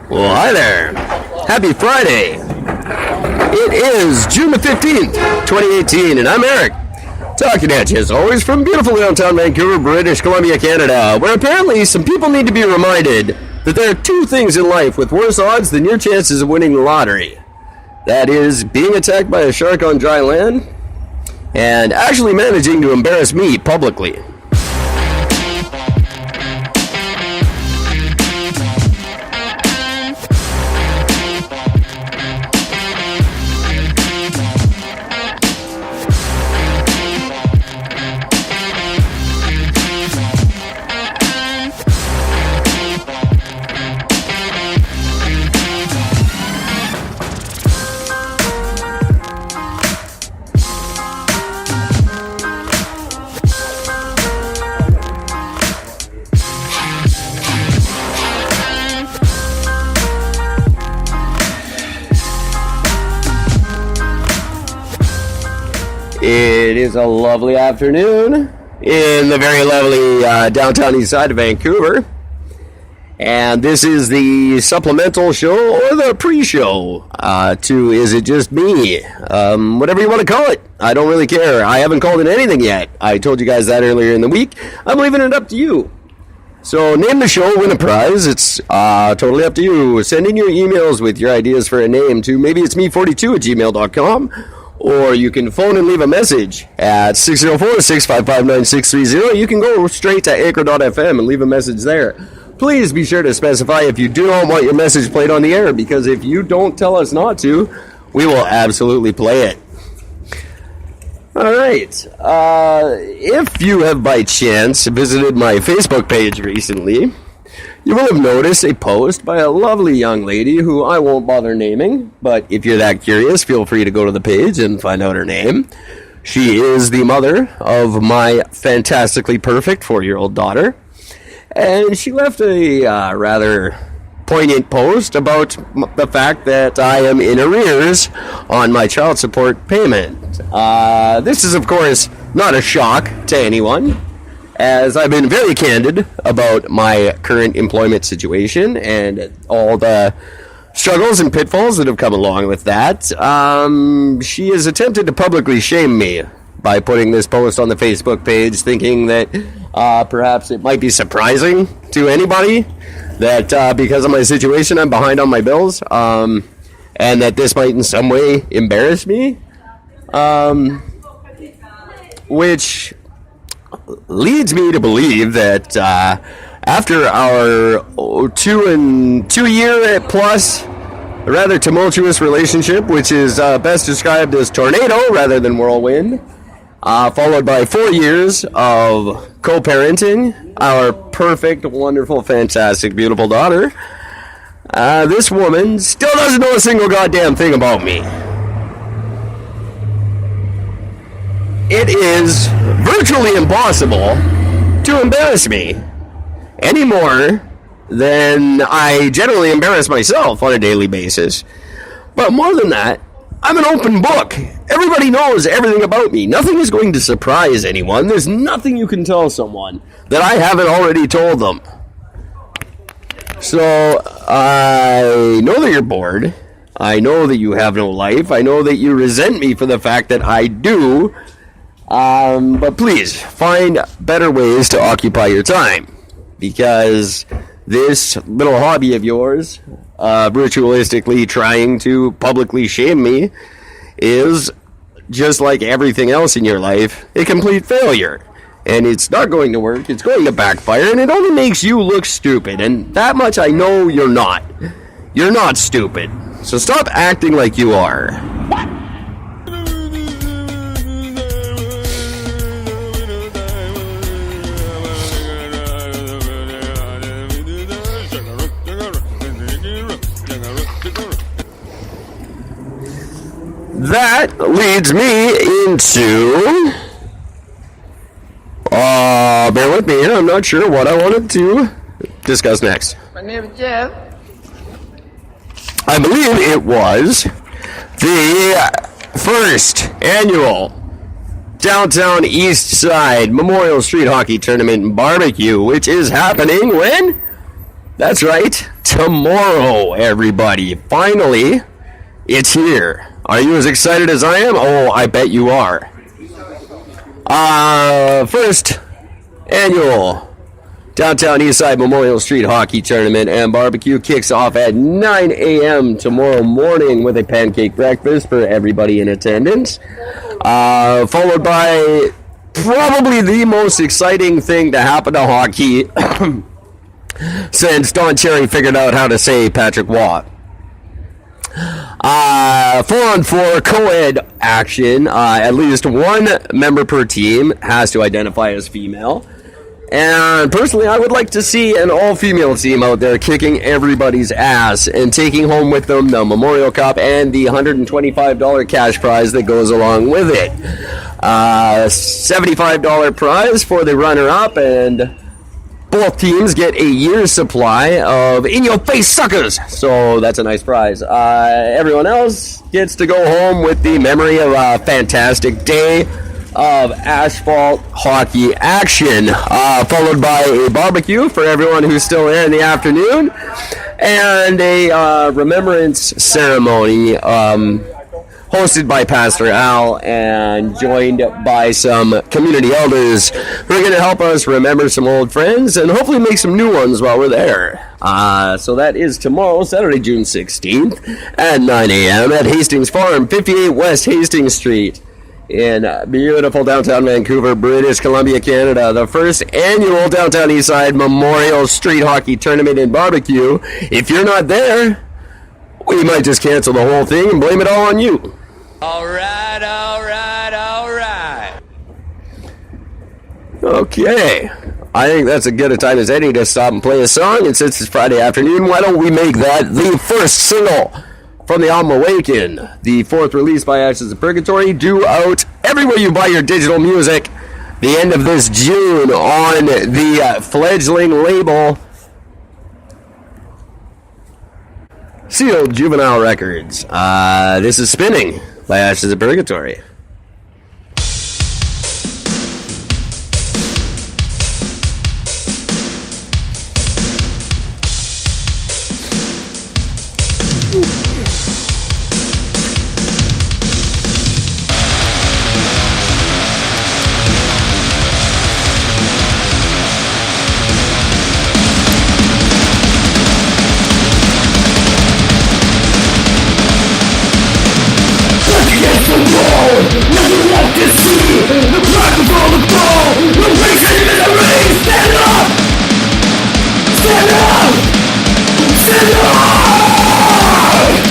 Well, hi there. Happy Friday. It is June the 15th, 2018, and I'm Eric. Talking at you, as always, from beautiful downtown Vancouver, British Columbia, Canada, where apparently some people need to be reminded that there are two things in life with worse odds than your chances of winning the lottery. That is, being attacked by a shark on dry land, and actually managing to embarrass me publicly. It is a lovely afternoon in the very lovely downtown east side of Vancouver. And this is the supplemental show or the pre-show to Is It Just Me? Whatever you want to call it. I don't really care. I haven't called it anything yet. I told you guys that earlier in the week. I'm leaving it up to you. So name the show, win a prize. It's totally up to you. Send in your emails with your ideas for a name to maybeitsme42@gmail.com. Or you can phone and leave a message at 604-655-9630. You can go straight to anchor.fm and leave a message there. Please be sure to specify if you do not want your message played on the air, because if you don't tell us not to, we will absolutely play it. Alright, if you have by chance visited my Facebook page recently, you will have noticed a post by a lovely young lady who I won't bother naming, but if you're that curious, feel free to go to the page and find out her name. She is the mother of my fantastically perfect 4-year-old daughter, and she left a rather poignant post about the fact that I am in arrears on my child support payment. This is, of course, not a shock to anyone, as I've been very candid about my current employment situation and all the struggles and pitfalls that have come along with that. She has attempted to publicly shame me by putting this post on the Facebook page, thinking that perhaps it might be surprising to anybody that because of my situation I'm behind on my bills, and that this might in some way embarrass me, which leads me to believe that after our 2 year plus rather tumultuous relationship, which is best described as tornado rather than whirlwind, followed by 4 years of co-parenting our perfect, wonderful, fantastic, beautiful daughter, this woman still doesn't know a single goddamn thing about me. It is virtually impossible to embarrass me any more than I generally embarrass myself on a daily basis. But more than that, I'm an open book. Everybody knows everything about me. Nothing is going to surprise anyone. There's nothing you can tell someone that I haven't already told them. So, I know that you're bored. I know that you have no life. I know that you resent me for the fact that I do. But please, find better ways to occupy your time, because this little hobby of yours, ritualistically trying to publicly shame me, is, just like everything else in your life, a complete failure. And it's not going to work, it's going to backfire, and it only makes you look stupid, and that much I know you're not. You're not stupid. So stop acting like you are. That leads me into... bear with me here, I'm not sure what I wanted to discuss next. My name is Jeff. I believe it was the first annual Downtown East Side Memorial Street Hockey Tournament and Barbecue, which is happening when? That's right, tomorrow, everybody. Finally, it's here. Are you as excited as I am? Oh, I bet you are. First annual Downtown Eastside Memorial Street Hockey Tournament and Barbecue kicks off at 9 a.m. tomorrow morning with a pancake breakfast for everybody in attendance. Followed by probably the most exciting thing to happen to hockey since Don Cherry figured out how to say Patrick Waugh. 4-on-4 co-ed action. At least one member per team has to identify as female. And personally, I would like to see an all-female team out there kicking everybody's ass and taking home with them the Memorial Cup and the $125 cash prize that goes along with it. $75 prize for the runner-up, and both teams get a year's supply of in-your-face suckers. So that's a nice prize. Everyone else gets to go home with the memory of a fantastic day of asphalt hockey action, followed by a barbecue for everyone who's still there in the afternoon, and a remembrance ceremony hosted by Pastor Al and joined by some community elders who are going to help us remember some old friends and hopefully make some new ones while we're there. So that is tomorrow, Saturday, June 16th at 9 a.m. at Hastings Farm, 58 West Hastings Street in beautiful downtown Vancouver, British Columbia, Canada. The first annual Downtown Eastside Memorial Street Hockey Tournament and Barbecue. If you're not there, we might just cancel the whole thing and blame it all on you. All right. Okay. I think that's as good a time as any to stop and play a song. And since it's Friday afternoon, why don't we make that the first single from the album Awaken, the fourth release by Ashes of Purgatory, due out everywhere you buy your digital music the end of this June on the fledgling label Sealed Juvenile Records. This is Spinning by Ashes of Purgatory. Nothing left to see. The crack of all the fall. The racing misery. Stand up. Stand up. Stand up.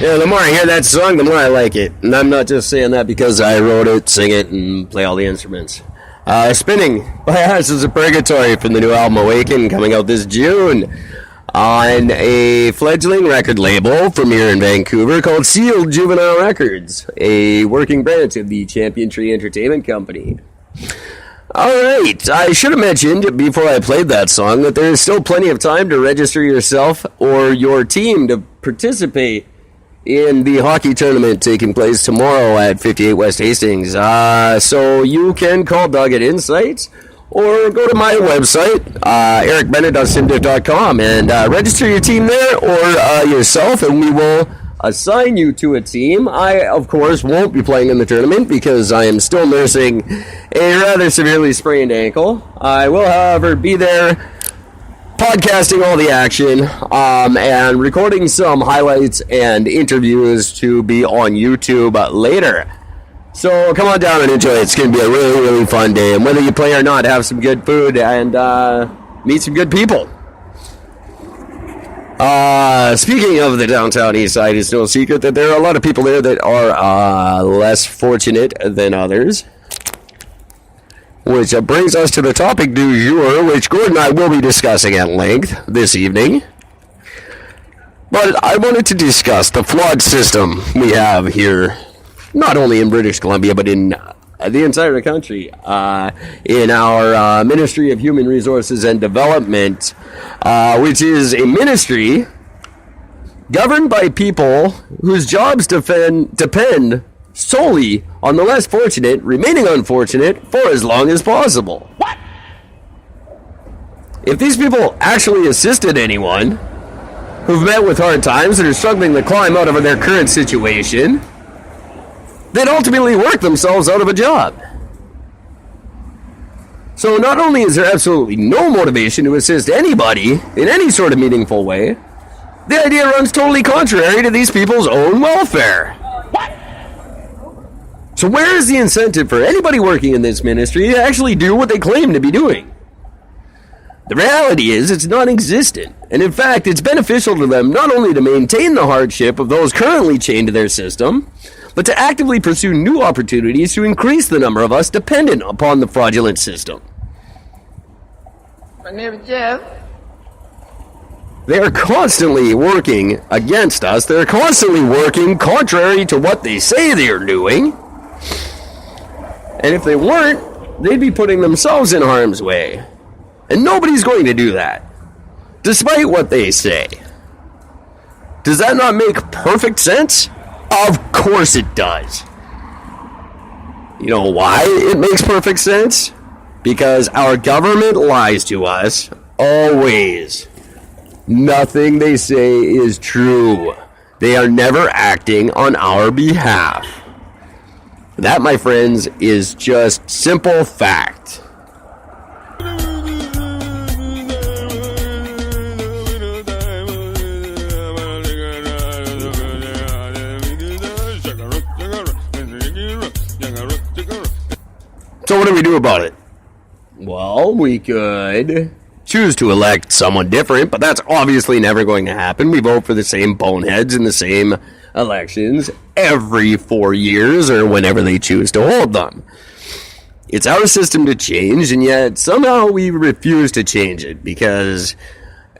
Yeah, the more I hear that song, the more I like it. And I'm not just saying that because I wrote it, sing it, and play all the instruments. Spinning by Ashes of Purgatory from the new album Awaken, coming out this June on a fledgling record label from here in Vancouver called Sealed Juvenile Records, a working branch of the Champion Tree Entertainment Company. Alright, I should have mentioned before I played that song that there is still plenty of time to register yourself or your team to participate in the hockey tournament taking place tomorrow at 58 West Hastings. So you can call Doug at Insights or go to my website, ericbennett.simdiff.com, and register your team there or yourself, and we will assign you to a team. I, of course, won't be playing in the tournament because I am still nursing a rather severely sprained ankle. I will, however, be there podcasting all the action and recording some highlights and interviews to be on YouTube later. So come on down and enjoy it. It's going to be a really, really fun day. And whether you play or not, have some good food and meet some good people. Speaking of the downtown east side, it's no secret that there are a lot of people there that are less fortunate than others. Which brings us to the topic du jour, which Gordon and I will be discussing at length this evening. But I wanted to discuss the flawed system we have here, not only in British Columbia, but in the entire country, in our Ministry of Human Resources and Development, which is a ministry governed by people whose jobs depend solely on the less fortunate remaining unfortunate for as long as possible. What? If these people actually assisted anyone who've met with hard times and are struggling to climb out of their current situation, they'd ultimately work themselves out of a job. So not only is there absolutely no motivation to assist anybody in any sort of meaningful way, the idea runs totally contrary to these people's own welfare. What? So where is the incentive for anybody working in this ministry to actually do what they claim to be doing? The reality is it's non-existent, and in fact it's beneficial to them not only to maintain the hardship of those currently chained to their system, but to actively pursue new opportunities to increase the number of us dependent upon the fraudulent system. My name is Jeff. They are constantly working against us. They're constantly working contrary to what they say they're doing. And if they weren't, they'd be putting themselves in harm's way. And nobody's going to do that, despite what they say. Does that not make perfect sense? Of course it does. You know why it makes perfect sense? Because our government lies to us always. Nothing they say is true. They are never acting on our behalf. That, my friends, is just simple fact. So what do we do about it? Well, we could choose to elect someone different, but that's obviously never going to happen. We vote for the same boneheads in the same elections every 4 years or whenever they choose to hold them. It's our system to change, and yet somehow we refuse to change it because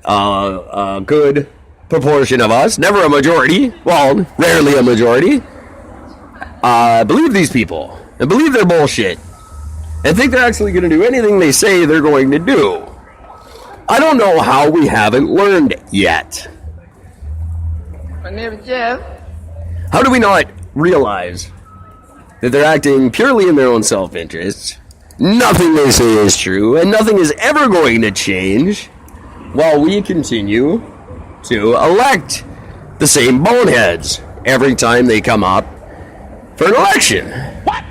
a good proportion of us, never a majority, well, rarely a majority, believe these people and believe their bullshit and think they're actually going to do anything they say they're going to do. I don't know how we haven't learned yet. My name is Jeff. How do we not realize that they're acting purely in their own self-interest? Nothing they say is true, and nothing is ever going to change while we continue to elect the same boneheads every time they come up for an election. What?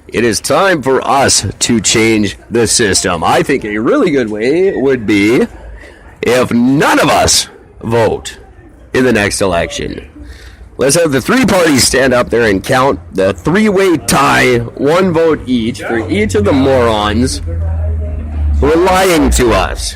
It is time for us to change the system. I think a really good way would be if none of us vote in the next election. Let's have the three parties stand up there and count the three-way tie, one vote each, for each of the morons who are lying to us.